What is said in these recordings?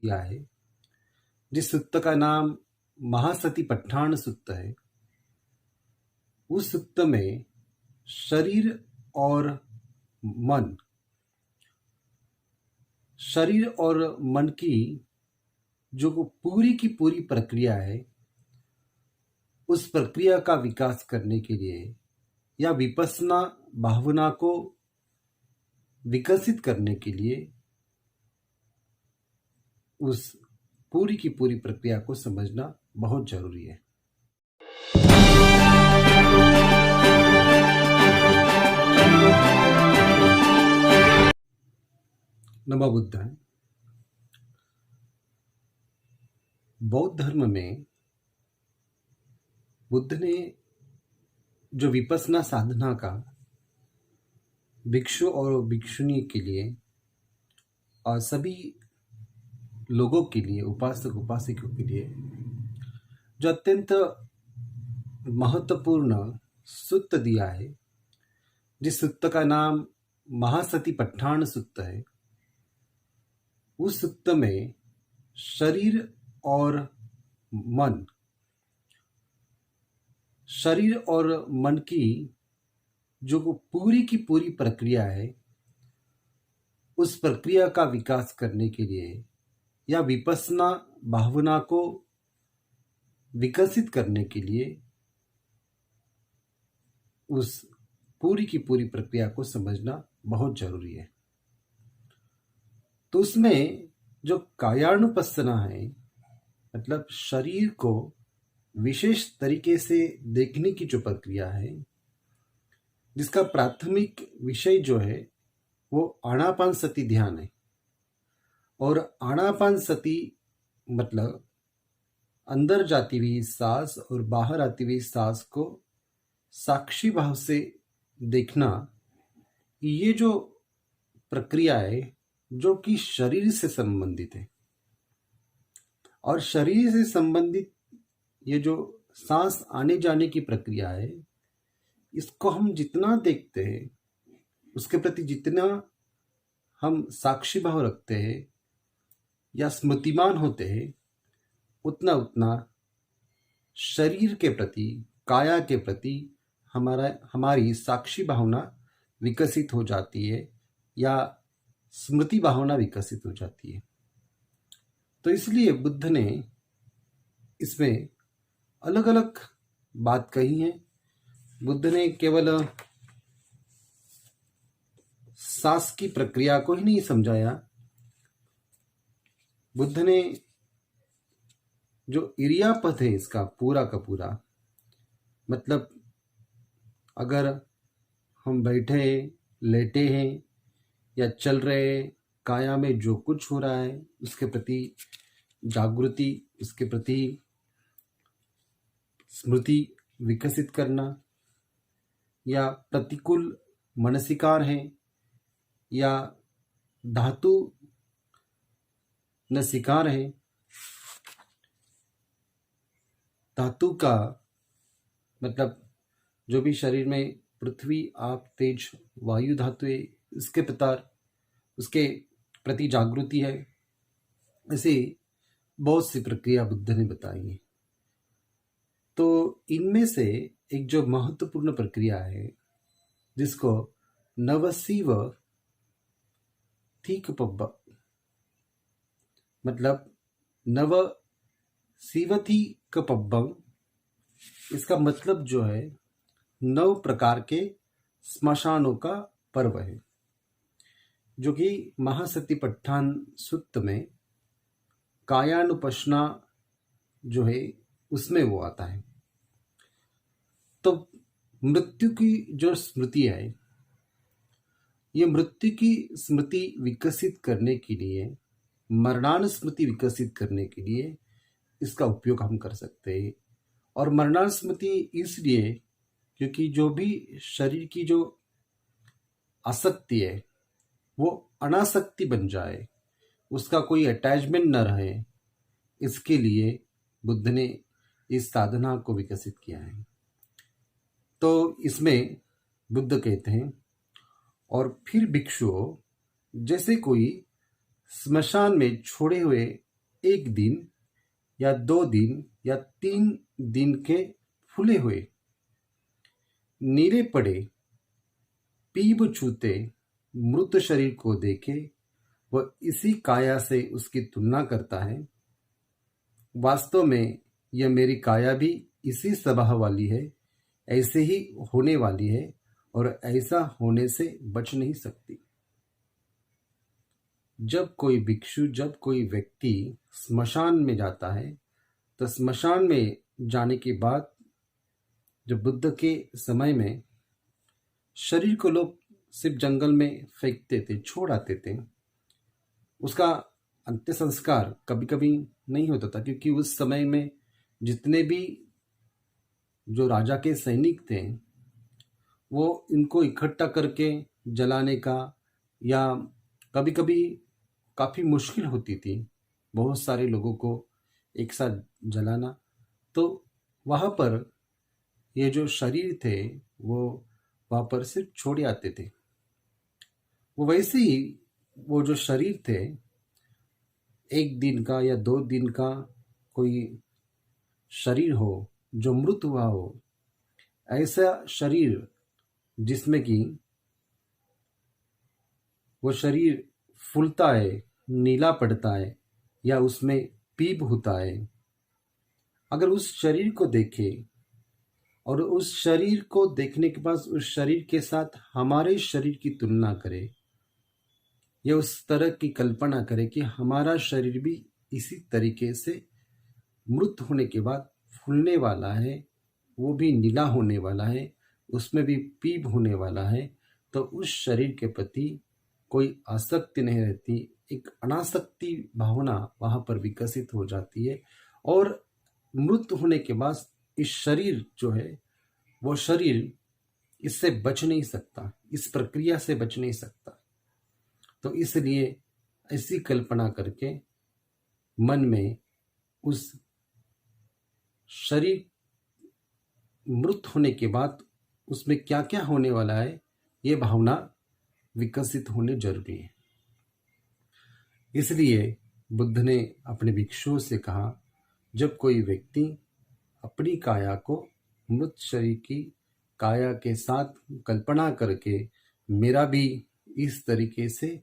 किया है, जिस सुत्त का नाम महासती पट्ठाण सुत्त है। उस सुत्त में शरीर और मन शरीर और मन की जो पूरी की पूरी प्रक्रिया है, उस प्रक्रिया का विकास करने के लिए या विपස්සना भावना को विकसित करने के लिए उस पूरी की पूरी प्रक्रिया को समझना बहुत जरूरी है। नमो बुद्धाय। बौद्ध धर्म में बुद्ध ने जो विपස්සना साधना का भिक्षु और भिक्षुणी के लिए और सभी लोगों के लिए, उपासक उपासिकों के लिए जो अत्यंत महत्वपूर्ण सुत्त दिया है, जिस सुत्त का नाम महासती पट्ठाण सुत्त है। उस सुत्त में शरीर और मन की जो पूरी की पूरी प्रक्रिया है, उस प्रक्रिया का विकास करने के लिए या विपස්සना भावना को विकसित करने के लिए उस पूरी की पूरी प्रक्रिया को समझना बहुत जरूरी है। तो उसमें जो कायानुपස්සना है, मतलब शरीर को विशेष तरीके से देखने की जो प्रक्रिया है, जिसका प्राथमिक विषय जो है वो आनापानसति ध्यान है। और आनापानसति मतलब अंदर जाती हुई सांस और बाहर आती हुई सांस को साक्षी भाव से देखना, ये जो प्रक्रिया है जो कि शरीर से संबंधित है। और शरीर से संबंधित ये जो सांस आने जाने की प्रक्रिया है, इसको हम जितना देखते हैं, उसके प्रति जितना हम साक्षी भाव रखते हैं या स्मृतिमान होते हैं, उतना उतना शरीर के प्रति, काया के प्रति हमारी साक्षी भावना विकसित हो जाती है या स्मृति भावना विकसित हो जाती है। तो इसलिए बुद्ध ने इसमें अलग अलग बात कही है। बुद्ध ने केवल सांस की प्रक्रिया को ही नहीं समझाया। बुद्ध ने जो इरियापथ है इसका पूरा का पूरा, मतलब अगर हम बैठे हैं, लेटे हैं या चल रहे हैं, काया में जो कुछ हो रहा है उसके प्रति जागृति, उसके प्रति स्मृति विकसित करना, या प्रतिकूल मनसिकार है या धातु नसिकार है, धातु का मतलब जो भी शरीर में पृथ्वी, आप, तेज, वायु धातु है, उसके प्रति जागृति है। ऐसे बहुत सी प्रक्रिया बुद्ध ने बताई है। तो इनमें से एक जो महत्वपूर्ण प्रक्रिया है, जिसको नवसीव थीकपब्ब मतलब नव सीवथी कपब्बम, इसका मतलब जो है 9 प्रकार के स्मशानों का पर्व है, जो कि महासती पट्ठाण सुत्त में कायानुपश्ना जो है उसमें वो आता है। तो मृत्यु की जो स्मृति है, ये मृत्यु की स्मृति विकसित करने के लिए, मरणान स्मृति विकसित करने के लिए इसका उपयोग हम कर सकते हैं। और मरणान स्मृति इसलिए क्योंकि जो भी शरीर की जो आसक्ति है वो अनासक्ति बन जाए, उसका कोई अटैचमेंट न रहे, इसके लिए बुद्ध ने इस साधना को विकसित किया है। तो इसमें बुद्ध कहते हैं, और फिर भिक्षुओं, जैसे कोई स्मशान में छोड़े हुए एक दिन या 2 दिन या 3 दिन के फूले हुए, नीरे पड़े, पीब छूते मृत शरीर को देखे वह इसी काया से उसकी तुलना करता है। वास्तव में यह मेरी काया भी इसी स्वभाव वाली है, ऐसे ही होने वाली है और ऐसा होने से बच नहीं सकती। जब कोई भिक्षु, जब कोई व्यक्ति स्मशान में जाता है, तो स्मशान में जाने के बाद जब बुद्ध के समय में शरीर को लोग सिर्फ जंगल में फेंकते थे, छोड़ आते थे, उसका अंत्य संस्कार कभी कभी नहीं होता था, क्योंकि उस समय में जितने भी जो राजा के सैनिक थे वो इनको इकट्ठा करके जलाने का, या कभी कभी काफ़ी मुश्किल होती थी बहुत सारे लोगों को एक साथ जलाना। तो वहाँ पर ये जो शरीर थे वो वहाँ पर सिर्फ छोड़े आते थे। वो वैसे ही वो जो शरीर थे, 1 दिन का या 2 दिन का कोई शरीर हो जो मृत हुआ हो, ऐसा शरीर जिसमें कि वो शरीर फूलता है, नीला पड़ता है या उसमें पीप होता है, अगर उस शरीर को देखे और उस शरीर को देखने के बाद उस शरीर के साथ हमारे शरीर की तुलना करे, या उस तरह की कल्पना करे कि हमारा शरीर भी इसी तरीके से मृत होने के बाद फूलने वाला है, वो भी नीला होने वाला है, उसमें भी पीप होने वाला है, तो उस शरीर के प्रति कोई आसक्ति नहीं रहती, एक अनासक्ति भावना वहाँ पर विकसित हो जाती है। और मृत होने के बाद इस शरीर जो है वो शरीर इससे बच नहीं सकता, इस प्रक्रिया से बच नहीं सकता। तो इसलिए ऐसी कल्पना करके मन में उस शरीर मृत होने के बाद उसमें क्या क्या होने वाला है, ये भावना विकसित होने जरूरी है। इसलिए बुद्ध ने अपने भिक्षुओं से कहा, जब कोई व्यक्ति अपनी काया को मृत शरीर की काया के साथ कल्पना करके मेरा भी इस तरीके से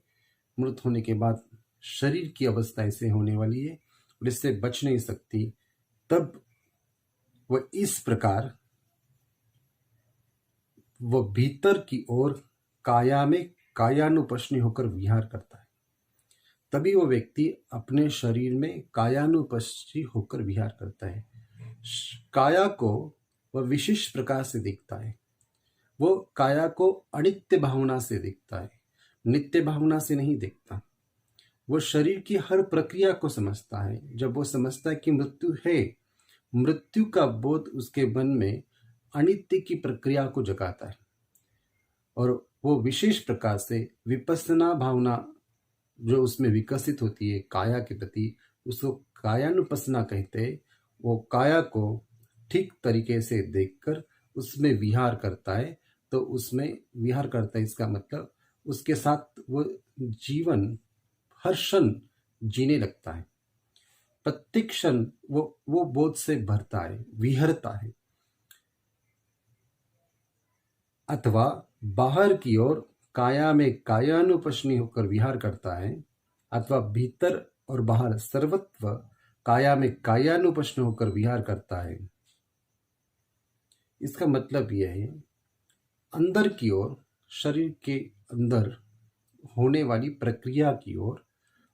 मृत होने के बाद शरीर की अवस्था ऐसे होने वाली है और इससे बच नहीं सकती, तब वह इस प्रकार वह भीतर की ओर काया में कायानुपश्नी होकर विहार करता है। तभी वो व्यक्ति अपने शरीर में कायानुपश्ची होकर विहार करता है। काया को वह विशिष्ट प्रकार से देखता है, वो काया को अनित्य भावना से देखता है, नित्य भावना से नहीं देखता। वो शरीर की हर प्रक्रिया को समझता है। जब वो समझता है कि मृत्यु है, मृत्यु का बोध उसके मन में अनित्य की प्रक्रिया को जगाता है और वो विशेष प्रकार से विपස්සना भावना जो उसमें विकसित होती है काया के प्रति, उसको कायानुपसना कहते हैं। वो काया को ठीक तरीके से देखकर उसमें विहार करता है। तो उसमें विहार करता है, इसका मतलब उसके साथ वो जीवन हर क्षण जीने लगता है। प्रत्येक क्षण वो बोध से भरता है, विहरता है। अथवा बाहर की ओर काया में कायानुपश्नी होकर विहार करता है, अथवा भीतर और बाहर सर्वत्र काया में कायानुपश्न होकर विहार करता है। इसका मतलब यह है, अंदर की ओर, शरीर के अंदर होने वाली प्रक्रिया की ओर,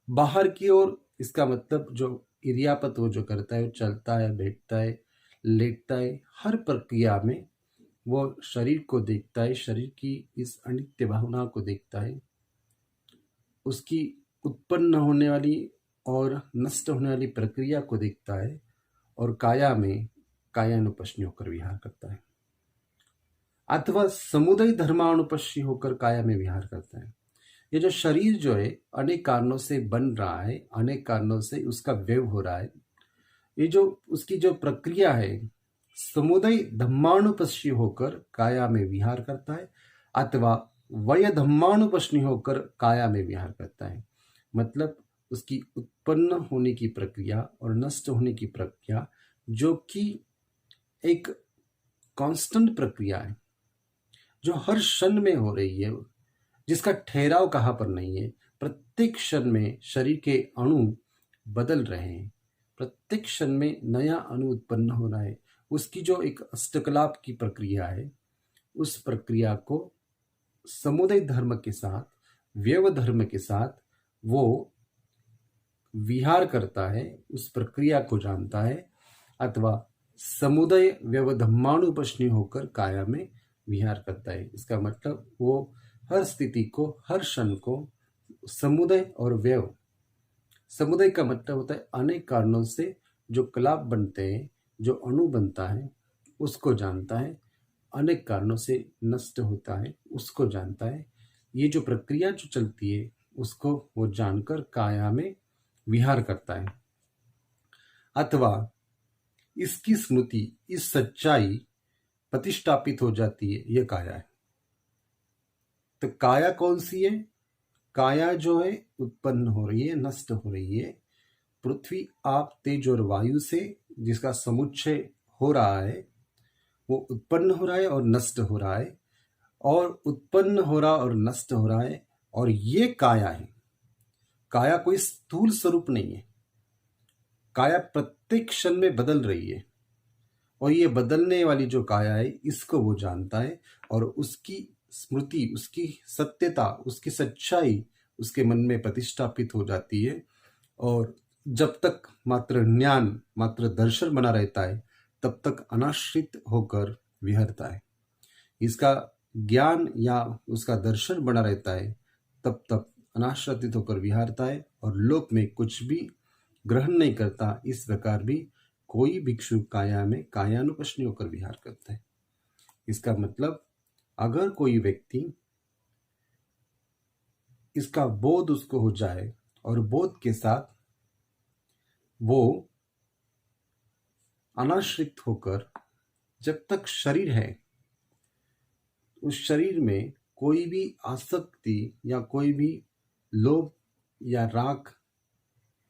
बाहर की ओर इसका मतलब जो इरियापत वो जो करता है, वो चलता है, बैठता है, लेटता है, हर प्रक्रिया में वो शरीर को देखता है, शरीर की इस अनित्य भावना को देखता है, उसकी उत्पन्न होने वाली और नष्ट होने वाली प्रक्रिया को देखता है और काया में कायानुपश्नी होकर विहार करता है। अथवा समुदय धर्मानुपश्नी होकर काया में विहार करता है। ये जो शरीर जो है अनेक कारणों से बन रहा है, अनेक कारणों से उसका व्यय हो रहा है, ये जो उसकी जो प्रक्रिया है समुदय धम्मानुपश्नी होकर काया में विहार करता है, अथवा वय धम्मानुपश्नी होकर काया में विहार करता है। मतलब उसकी उत्पन्न होने की प्रक्रिया और नष्ट होने की प्रक्रिया, जो कि एक कांस्टेंट प्रक्रिया है, जो हर क्षण में हो रही है, जिसका ठहराव कहाँ पर नहीं है। प्रत्येक क्षण में शरीर के अणु बदल रहे हैं, प्रत्येक क्षण में नया अणु उत्पन्न हो रहा है। उसकी जो एक अष्टकलाप की प्रक्रिया है, उस प्रक्रिया को समुदाय धर्म के साथ, व्यव धर्म के साथ वो विहार करता है, उस प्रक्रिया को जानता है, अथवा समुदाय व्यवधम्मानुपश्नी होकर काया में विहार करता है। इसका मतलब वो हर स्थिति को, हर क्षण को समुदाय और व्यव, समुदाय का मतलब होता है अनेक कारणों से जो कलाप बनते हैं, जो अणु बनता है, उसको जानता है। अनेक कारणों से नष्ट होता है, उसको जानता है। ये जो प्रक्रिया जो चलती है, उसको वो जानकर काया में विहार करता है, अथवा इसकी स्मृति, इस सच्चाई प्रतिष्ठापित हो जाती है। यह काया है। तो काया कौन सी है? काया जो है उत्पन्न हो रही है, नष्ट हो रही है। पृथ्वी, आप, तेज और वायु से जिसका समुच्चय हो रहा है, वो उत्पन्न हो रहा है और नष्ट हो रहा है, और उत्पन्न हो रहा और नष्ट हो रहा है। और ये काया है। काया कोई स्थूल स्वरूप नहीं है। काया प्रत्येक क्षण में बदल रही है, और ये बदलने वाली जो काया है, इसको वो जानता है, और उसकी स्मृति, उसकी सत्यता, उसकी सच्चाई उसके मन में प्रतिष्ठापित हो जाती है। और जब तक मात्र ज्ञान, मात्र दर्शन बना रहता है, तब तक अनाश्रित होकर विहरता है। इसका ज्ञान या उसका दर्शन बना रहता है, तब तक अनाश्रित होकर विहारता है और लोक में कुछ भी ग्रहण नहीं करता। इस प्रकार भी कोई भिक्षु काया में कायानुपश्नी होकर विहार करता है। इसका मतलब अगर कोई व्यक्ति, इसका बोध उसको हो जाए, और बोध के साथ वो अनाश्रित होकर, जब तक शरीर है, उस शरीर में कोई भी आसक्ति या कोई भी लोभ या राग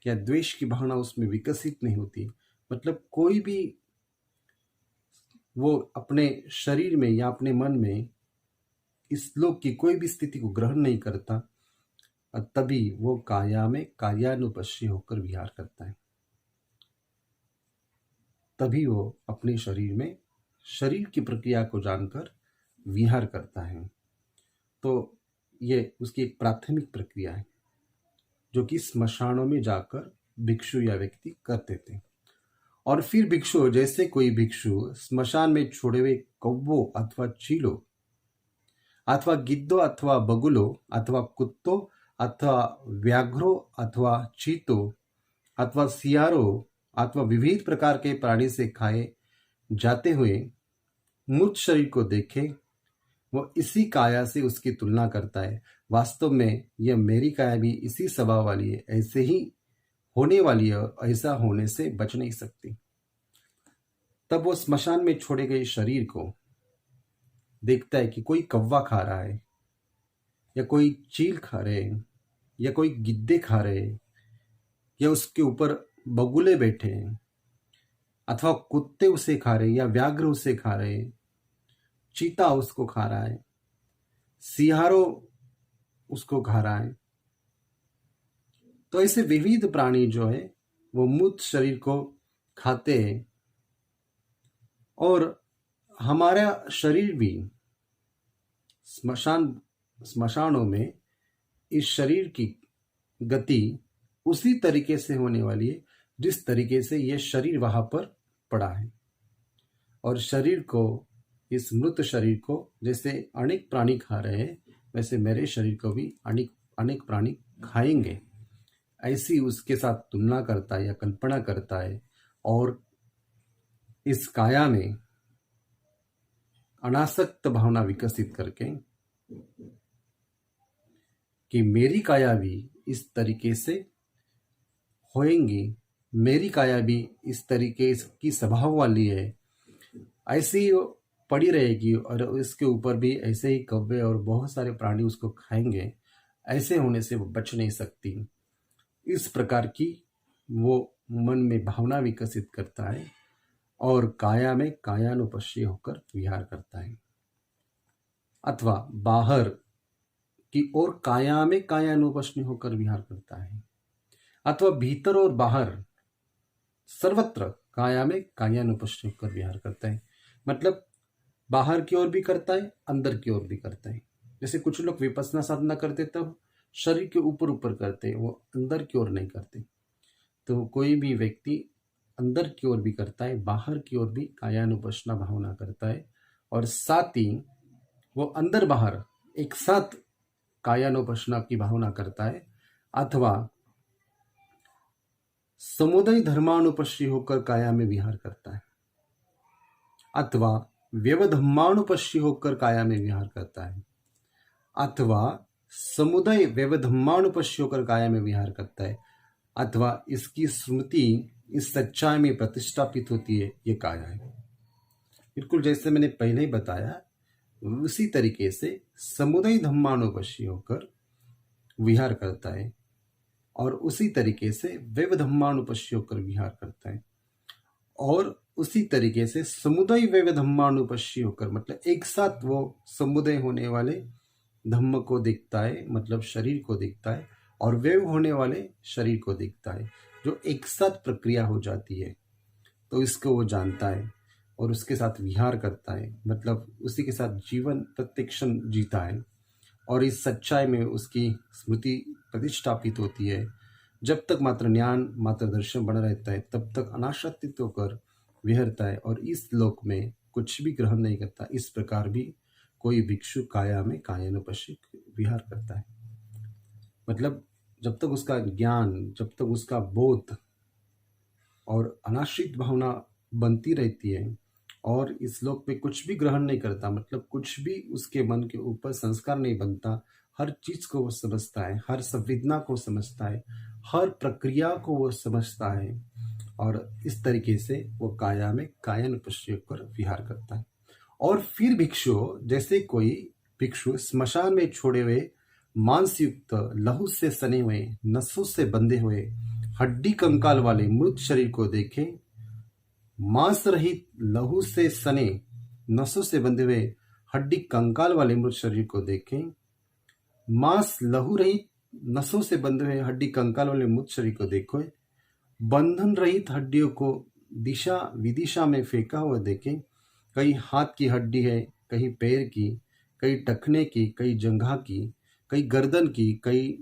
या द्वेष की भावना उसमें विकसित नहीं होती। मतलब कोई भी वो अपने शरीर में या अपने मन में इस लोक की कोई भी स्थिति को ग्रहण नहीं करता, तभी वो काया में कायानुपश्य होकर विहार करता है। तभी वो अपने शरीर में शरीर की प्रक्रिया को जानकर विहार करता है। तो ये उसकी एक प्राथमिक प्रक्रिया है, जो कि स्मशानों में जाकर भिक्षु या व्यक्ति करते थे। और फिर भिक्षु, जैसे कोई भिक्षु स्मशान में छोड़े हुए कौवों अथवा चीलों अथवा गिद्धों अथवा बगुलों अथवा कुत्तों अथवा व्याघ्रों अथवा चीतों अथवा सियारों अथवा विविध प्रकार के प्राणी से खाए जाते हुए मृत शरीर को देखे, वो इसी काया से उसकी तुलना करता है। वास्तव में यह मेरी काया भी इसी स्वभाव वाली है, ऐसे ही होने वाली है, और ऐसा होने से बच नहीं सकती। तब वो स्मशान में छोड़े गए शरीर को देखता है कि कोई कौवा खा रहा है, या कोई चील खा रहे हैं, या कोई गिद्धे खा रहे हैं, या उसके ऊपर बगुले बैठे हैं, अथवा कुत्ते उसे खा रहे हैं, या व्याघ्र उसे खा रहे हैं, चीता उसको खा रहा है, सियारो उसको खा रहा है। तो ऐसे विविध प्राणी जो है वो मृत शरीर को खाते हैं, और हमारा शरीर भी स्मशानों में इस शरीर की गति उसी तरीके से होने वाली है जिस तरीके से यह शरीर वहां पर पड़ा है। और शरीर को, इस मृत शरीर को जैसे अनेक प्राणी खा रहे हैं, वैसे मेरे शरीर को भी अनेक प्राणी खाएंगे, ऐसी उसके साथ तुलना करता है या कल्पना करता है। और इस काया में अनासक्त भावना विकसित करके कि मेरी काया भी इस तरीके से होएंगी, मेरी काया भी इस तरीके की स्वभाव वाली है, ऐसी ही पड़ी रहेगी, और इसके ऊपर भी ऐसे ही कौवे और बहुत सारे प्राणी उसको खाएंगे, ऐसे होने से वो बच नहीं सकती। इस प्रकार की वो मन में भावना विकसित करता है और काया में कायानुपश्य होकर विहार करता है, अथवा बाहर की ओर काया में कायानुपश्य होकर विहार करता है, अथवा भीतर और बाहर सर्वत्र काया में कायानुपश्य होकर विहार करता है। मतलब बाहर की ओर भी करता है, अंदर की ओर भी करता है। जैसे कुछ लोग विपස්සना साधना करते तब शरीर के ऊपर ऊपर करते, वो अंदर की ओर नहीं करते। तो कोई भी व्यक्ति अंदर की ओर भी करता है, बाहर की ओर भी कायानुपश्ना भावना करता है, और साथ ही वो अंदर बाहर एक साथ कायानुपश्ना की भावना करता है, अथवा समुदाय धर्मानुपश्ची होकर काया में विहार करता है, अथवा व्यवधम्मानुपश्ची होकर काया में विहार करता है, अथवा समुदाय व्यवधम्मानुपश्ची होकर काया में विहार करता है, अथवा इसकी स्मृति इस सच्चाई में प्रतिष्ठापित होती है, ये काया है। बिल्कुल जैसे मैंने पहले ही बताया, उसी तरीके से समुदाय धम्मानुपश्ची होकर विहार करता है और उसी तरीके से व्यवधम्मानुपश्य होकर विहार करता है, और उसी तरीके से समुदाय व्यवधम्मानुपश्य होकर मतलब एक साथ वो समुदाय होने वाले धम्म को देखता है, मतलब शरीर को देखता है, और व्यव होने वाले शरीर को देखता है, जो एक साथ प्रक्रिया हो जाती है। तो इसको वो जानता है और उसके साथ विहार करता है, मतलब उसी के साथ जीवन प्रत्येक क्षण जीता है, और इस सच्चाई में उसकी स्मृति प्रतिष्ठापित होती है। जब तक मात्र ज्ञान मात्र दर्शन बना रहता है, तब तक अनाश्रित होकर विहरता है और इस लोक में कुछ भी ग्रहण नहीं करता। इस प्रकार भी कोई भिक्षु काया में कायानुपश्य विहार करता है। मतलब जब तक उसका ज्ञान, जब तक उसका बोध और अनाश्रित भावना बनती रहती है और इस लोक में कुछ भी ग्रहण नहीं करता, मतलब कुछ भी उसके मन के ऊपर संस्कार नहीं बनता, हर चीज को वो समझता है, हर संवेदना को समझता है, हर प्रक्रिया को वो समझता है, और इस तरीके से वो काया में कायानुपश्य होकर विहार करता है। और फिर भिक्षु, जैसे कोई भिक्षु स्मशान में छोड़े हुए मांस युक्त, लहू से सने हुए, नसों से बंधे हुए, हड्डी कंकाल वाले मृत शरीर को देखे, मांस रहित, लहू से सने, नसों से बंधे हुए, हड्डी कंकाल वाले मृत शरीर को देखें, मांस लहू रहित, नसों से बंधे हुए, हड्डी कंकाल वाले मृत शरीर को देखो, बंधन रहित हड्डियों को दिशा विदिशा में फेंका हुआ देखें। कहीं हाथ की हड्डी है, कहीं पैर की, कहीं टखने की, कहीं जंघा की, कहीं गर्दन की, कहीं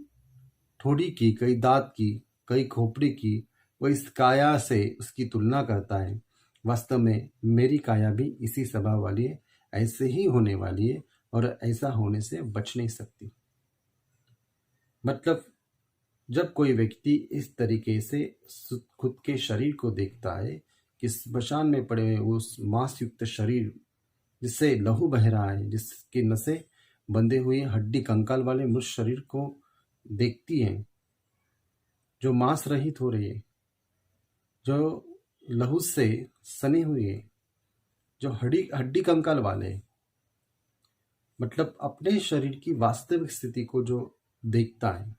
ठोड़ी की, कहीं दांत की, कहीं खोपड़ी की। वह इस काया से उसकी तुलना करता है। वास्तव में मेरी काया भी इसी स्वभाव वाली है, ऐसे ही होने वाली है, और ऐसा होने से बच नहीं सकती। मतलब जब कोई व्यक्ति इस तरीके से खुद के शरीर को देखता है कि स्मशान में पड़े हुए उस मांस युक्त शरीर जिससे लहू बह रहा है, जिसकी नसें बंधे हुए हड्डी कंकाल वाले मृत शरीर को देखती है, जो मांस रहित हो रही है, जो लहू से सने हुए है, जो हड्डी कंकाल वाले, मतलब अपने शरीर की वास्तविक स्थिति को जो देखता है,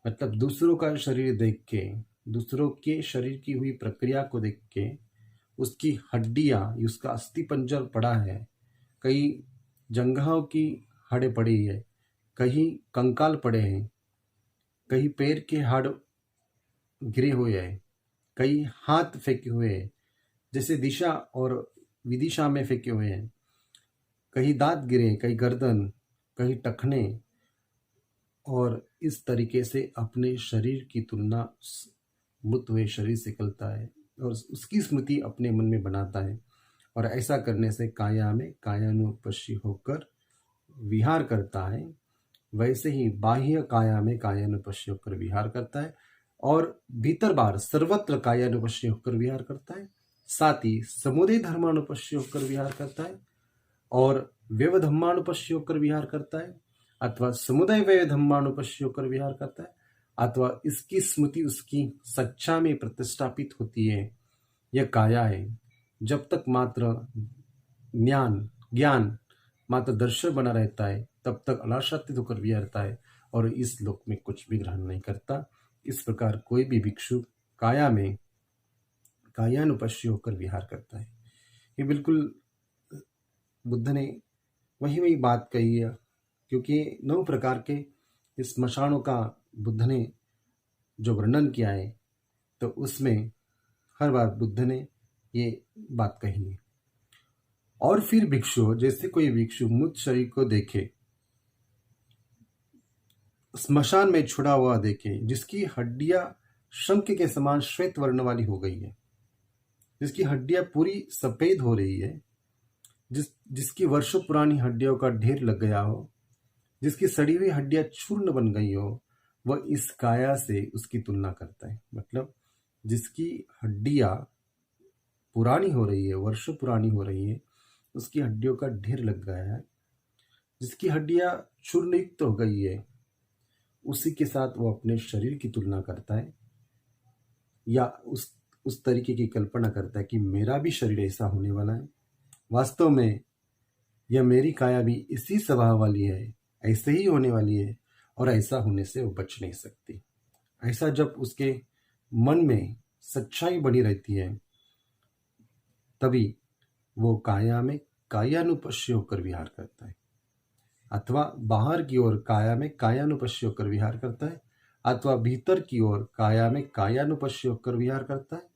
मतलब दूसरों का शरीर देख के, दूसरों के शरीर की हुई प्रक्रिया को देख के, उसकी हड्डियां, उसका अस्थि पंजर पड़ा है, कई जंघाओं की हड्डी पड़ी है, कहीं कंकाल पड़े हैं, कहीं पैर के हाड़ गिरे हुए हैं, कई हाथ फेंके हुए हैं, जैसे दिशा और विदिशा में फेंके हुए हैं, कहीं दांत गिरे, कहीं गर्दन, कहीं टखने, और इस तरीके से अपने शरीर की तुलना मृत हुए शरीर से करता है और उसकी स्मृति अपने मन में बनाता है, और ऐसा करने से काया में कायानुपश्य होकर विहार करता है। वैसे ही बाह्य काया में कायानुपश्य होकर विहार करता है और भीतर बाहर सर्वत्र कायानुपश्य होकर विहार करता है। साथ ही समुदाय धर्मानुपश्य होकर विहार करता है और व्यवधम्मानुपश्य होकर विहार करता है, अथवा समुदाय व्यवधम्मानुपश्य होकर विहार करता है, अथवा इसकी स्मृति उसकी सच्चा में प्रतिष्ठापित होती है। यह काया है। जब तक मात्र ज्ञान मात्र दर्शन बना रहता है, तब तक अनाश्रित होकर विहरता है, और इस लोक में कुछ भी ग्रहण नहीं करता। इस प्रकार कोई भी भिक्षु काया में कायानुपश्य होकर विहार करता है। ये बिल्कुल बुद्ध ने वही वही बात कही है, क्योंकि 9 प्रकार के इस स्मशानों का बुद्ध ने जो वर्णन किया है, तो उसमें हर बार बुद्ध ने ये बात कही है। और फिर भिक्षु, जैसे कोई भिक्षु मृत शरीर को देखे, स्मशान में छुड़ा हुआ देखे, जिसकी हड्डियां शंख के समान श्वेत वर्ण वाली हो गई है, जिसकी हड्डियां पूरी सफेद हो रही है, जिसकी वर्षों पुरानी हड्डियों का ढेर लग गया हो, जिसकी सड़ी हुई हड्डियां चूर्ण बन गई हो, वह इस काया से उसकी तुलना करता है। मतलब जिसकी हड्डियां पुरानी हो रही है, वर्षों पुरानी हो रही है, उसकी हड्डियों का ढेर लग गया है, जिसकी हड्डियां चूर्ण युक्त हो गई है, उसी के साथ वो अपने शरीर की तुलना करता है, या उस तरीके की कल्पना करता है कि मेरा भी शरीर ऐसा होने वाला है। वास्तव में यह मेरी काया भी इसी स्वभाव वाली है, ऐसे ही होने वाली है, और ऐसा होने से वो बच नहीं सकती। ऐसा जब उसके मन में सच्चाई बनी रहती है, तभी वो काया में कायानुपश्य होकर विहार करता है, अथवा बाहर की ओर काया में कायानुपश्य होकर विहार करता है, अथवा भीतर की ओर काया में कायानुपश्य होकर विहार करता है,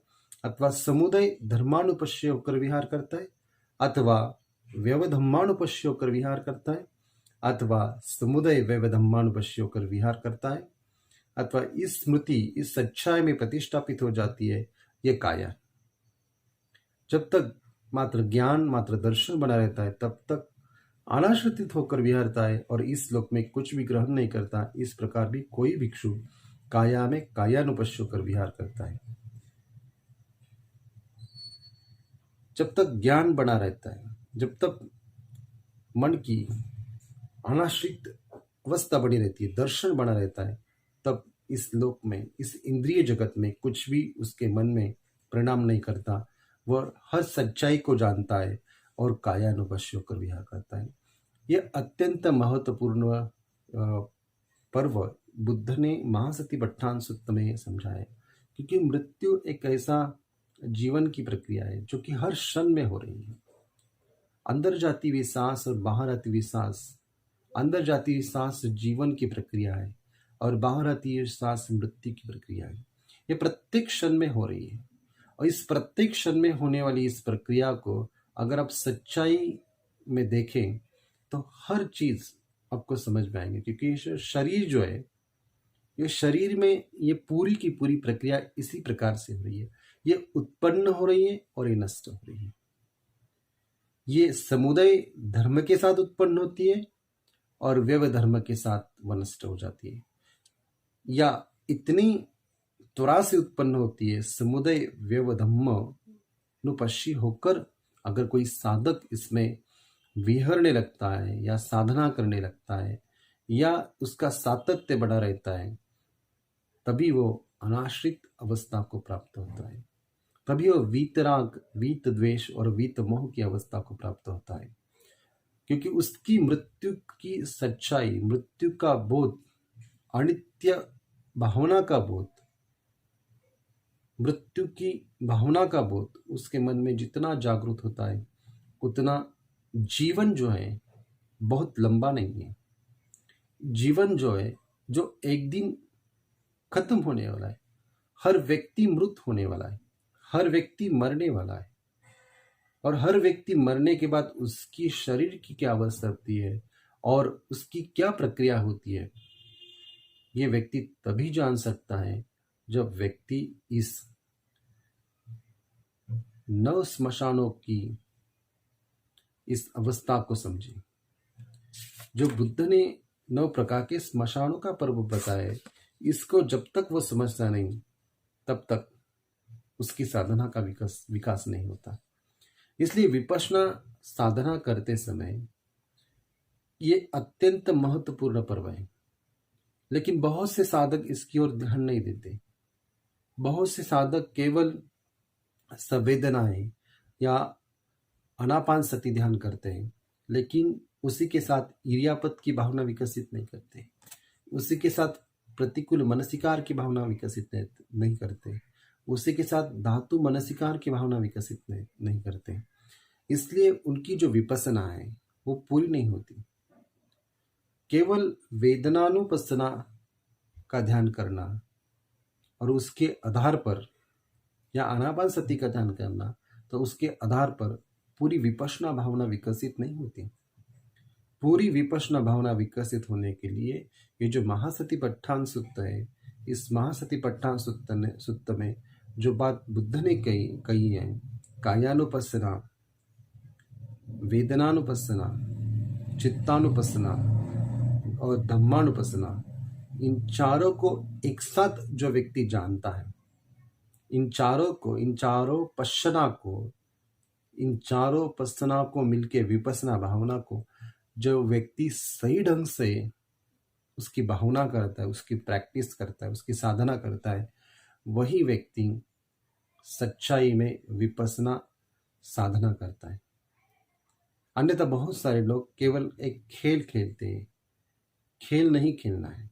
अथवा समुदय धर्मानुपश्य होकर विहार करता है, अथवा व्यवधम्मानुपश्य होकर विहार करता है, अथवा समुदय व्यवधम्मानुपश्य होकर विहार करता है, अथवा इस स्मृति, इस सच्चाई में प्रतिष्ठापित हो जाती है ये काया। जब तक मात्र ज्ञान, मात्र दर्शन बना रहता है, तब तक अनाश्रित होकर विहारता है और इस लोक में कुछ भी ग्रहण नहीं करता। इस प्रकार भी कोई भिक्षु काया में कायानुपश्य होकर विहार करता है। जब तक ज्ञान बना रहता है, जब तक मन की अनाश्रित अवस्था बनी रहती है, दर्शन बना रहता है, तब इस लोक में, इस इंद्रिय जगत में कुछ भी उसके मन में परिणाम नहीं करता। वह हर सच्चाई को जानता है और कायानुपश्य होकर विहार करता है। यह अत्यंत महत्वपूर्ण पर्व बुद्ध ने महासतिपट्ठान सूत्र में समझाया, क्योंकि मृत्यु एक ऐसा जीवन की प्रक्रिया है जो कि हर क्षण में हो रही है। अंदर जाती हुई सांस और बाहर आती हुई सांस, अंदर जाती हुई सांस जीवन की प्रक्रिया है और बाहर आती हुई सांस मृत्यु की प्रक्रिया है। ये प्रत्येक क्षण में हो रही है, और इस प्रत्येक क्षण में होने वाली इस प्रक्रिया को अगर आप सच्चाई में देखें तो हर चीज आपको समझ में आएंगे, क्योंकि शरीर जो है, ये शरीर में ये पूरी की पूरी प्रक्रिया इसी प्रकार से हो रही है। ये उत्पन्न हो रही है और ये नष्ट हो रही है। ये समुदय धर्म के साथ उत्पन्न होती है और व्यव धर्म के साथ वह नष्ट हो जाती है, या इतनी त्वरा से उत्पन्न होती है। समुदय व्यव धम्म नुपश्ची होकर अगर कोई साधक इसमें विहरने लगता है या साधना करने लगता है या उसका सातत्य बना रहता है, तभी वो अनाश्रित अवस्था को प्राप्त होता है, तभी वो वीतराग, वीत द्वेष और वीत मोह की अवस्था को प्राप्त होता है। क्योंकि उसकी मृत्यु की सच्चाई, मृत्यु का बोध, अनित्य भावना का बोध, मृत्यु की भावना का बोध उसके मन में जितना जागृत होता है, उतना जीवन जो है बहुत लंबा नहीं है। जीवन जो है, जो एक दिन खत्म होने वाला है। हर व्यक्ति मृत होने वाला है, हर व्यक्ति मरने वाला है, और हर व्यक्ति मरने के बाद उसकी शरीर की क्या अवस्था होती है और उसकी क्या प्रक्रिया होती है, ये व्यक्ति तभी जान सकता है जब व्यक्ति इस 9 स्मशानों की इस अवस्था को समझे। जो बुद्ध ने 9 प्रकार के स्मशानों का पर्व बताया, इसको जब तक वो समझता नहीं, तब तक उसकी साधना का विकास नहीं होता। इसलिए विपश्यना साधना करते समय ये अत्यंत महत्वपूर्ण पर्व है, लेकिन बहुत से साधक इसकी ओर ध्यान नहीं देते। बहुत से साधक केवल संवेदनाएं या अनापान सती ध्यान करते हैं, लेकिन उसी के साथ इरियापत की भावना विकसित नहीं करते। उसी के साथ प्रतिकूल मनसिकार की भावना विकसित नहीं करते, उसी के साथ धातु मनसिकार की भावना विकसित नहीं करते। इसलिए उनकी जो विपස්සना है वो पूरी नहीं होती। केवल वेदनानुपස්සना का ध्यान करना और उसके आधार पर, या आनापान सति का ध्यान करना तो उसके आधार पर पूरी विपश्यना भावना विकसित नहीं होती। पूरी विपश्यना भावना विकसित होने के लिए ये जो महासतिपट्ठान सूत्र है, इस महासतिपट्ठान सूत्र में जो बात बुद्ध ने कही है, कायानुपස්සना, वेदनानुपස්සना, चित्तानुपස්සना और धम्मानुपස්සना, इन चारों को एक साथ जो व्यक्ति जानता है, इन चारों पश्चना को मिलके विपස්සना भावना को जो व्यक्ति सही ढंग से उसकी भावना करता है, उसकी प्रैक्टिस करता है, उसकी साधना करता है, वही व्यक्ति सच्चाई में विपස්සना साधना करता है। अन्यथा बहुत सारे लोग केवल एक खेल खेलते हैं। खेल नहीं खेलना है,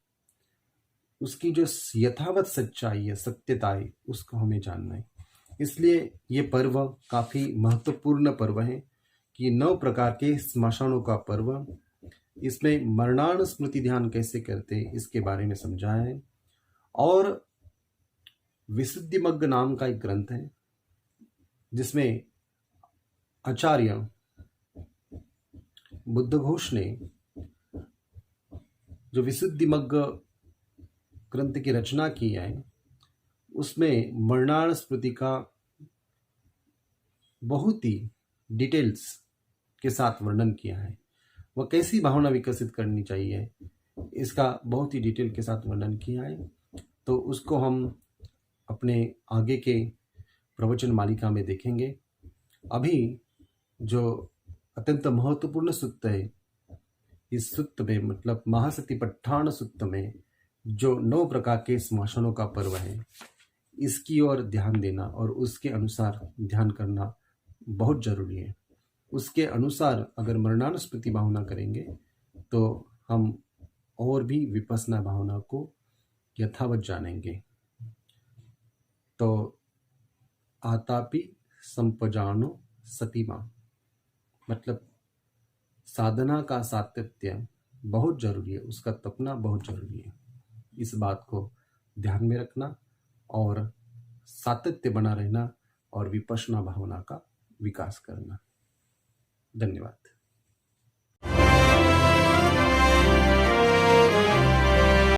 उसकी जो यथावत सच्चाई है, सत्यता है, उसको हमें जानना है। इसलिए ये पर्व काफी महत्वपूर्ण पर्व है कि 9 प्रकार के स्मशानों का पर्व, इसमें मरणान स्मृति ध्यान कैसे करते इसके बारे में समझाया है। और विशुद्धिमग्ग नाम का एक ग्रंथ है जिसमें आचार्य बुद्धघोष ने जो विशुद्धिमग्ग ग्रंथ की रचना की है, उसमें मरणान स्मृति का बहुत ही डिटेल्स के साथ वर्णन किया है। वह कैसी भावना विकसित करनी चाहिए इसका बहुत ही डिटेल के साथ वर्णन किया है। तो उसको हम अपने आगे के प्रवचन मालिका में देखेंगे। अभी जो अत्यंत महत्वपूर्ण सूत्र है, इस सूत्र में मतलब महासतिपट्ठान सूत्र में जो 9 प्रकार के स्मशानों का पर्व है, इसकी ओर ध्यान देना और उसके अनुसार ध्यान करना बहुत जरूरी है। उसके अनुसार अगर मरणानुस्मृति भावना करेंगे तो हम और भी विपස්සना भावना को यथावत जानेंगे। तो आतापि संपजानो सतीमा, मतलब साधना का सातत्य बहुत जरूरी है, उसका तपना बहुत जरूरी है। इस बात को ध्यान में रखना और सातत्य बना रहना और विपश्यना भावना का विकास करना। धन्यवाद।